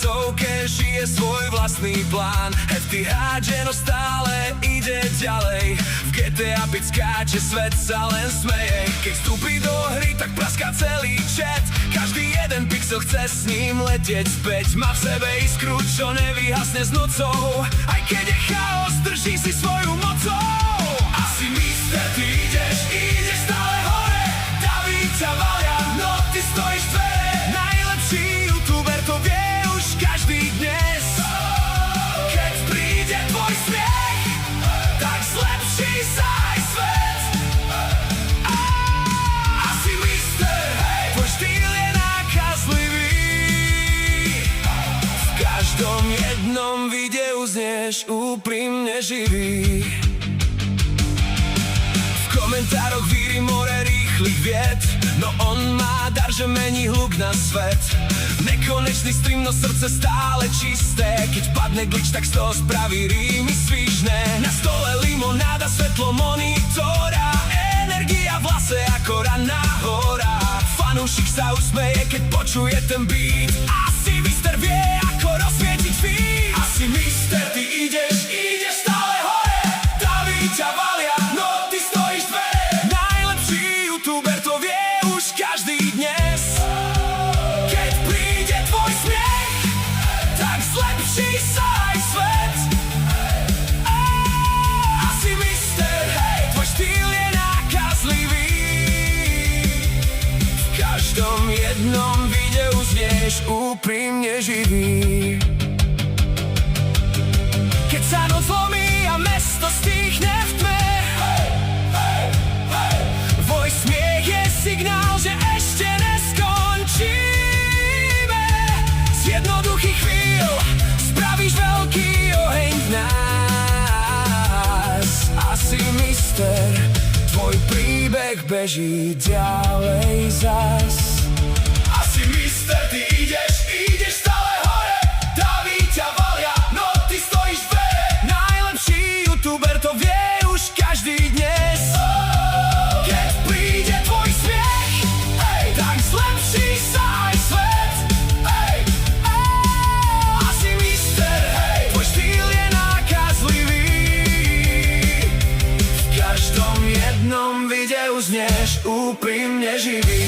obrazovke žije svoj vlastný plán. Hefty hádže, no stále ide ďalej. V GTA 5 skáče, svet sa len smeje. Keď vstúpi do hry, tak praská celý chat. Každý jeden pixel chce s ním letieť späť. Má v sebe iskru, čo nevyhasne s nocou. Aj keď je chaos, drží si svoju mocou. Asi mister, ty ideš stále hore. Daví ťa valia, no ty stojíš v dvere. Najlepší youtuber to vie už každý dnes. Keď príde tvoj smiech, tak zlepší sa aj svet. Asi mister, tvoj štýl je nákazlivý. V každom jednom videu znieš úprimne živý. V komentároch víri more rýchlych vied, no on má dar, že mení hluk na svet. Nekonečný stream, no srdce stále čisté. Keď padne glitch, tak z toho spraví rímy svížne. Na stole limonáda, svetlo monitora, energia v hlase ako ranná hora. Fanúšik sa usmeje, keď počuje ten beat. Asi mister vie, ako rozsvietiť feed. Asi mister, ty ideš stále hore. Daví ťa valia, no ty stojíš v dvere. Najlepší youtuber to vie už každý dnes. Keď príde tvoj smiech, tak zlepší sa aj svet. Asi mister, tvoj štýl je nákazlivý. V každom jednom videu znieš úprimne živý. Keď sa noc zlomí a mesto stíchne v tme, tvoj smiech je signál, že ešte neskončíme. Z jednoduchých chvíľ spravíš veľký oheň v nás. Asi mister, tvoj príbeh beží ďalej zas. Asi mister, ty ideš stále hore. Daví ťa valia, no ty stojíš v dvere. Najlepší youtuber to vie už každý dnes. Keď príde tvoj smiech, tak zlepší sa aj svet. Asi mister, tvoj štýl je nákazlivý. V každom jednom videu znieš úprimne živý.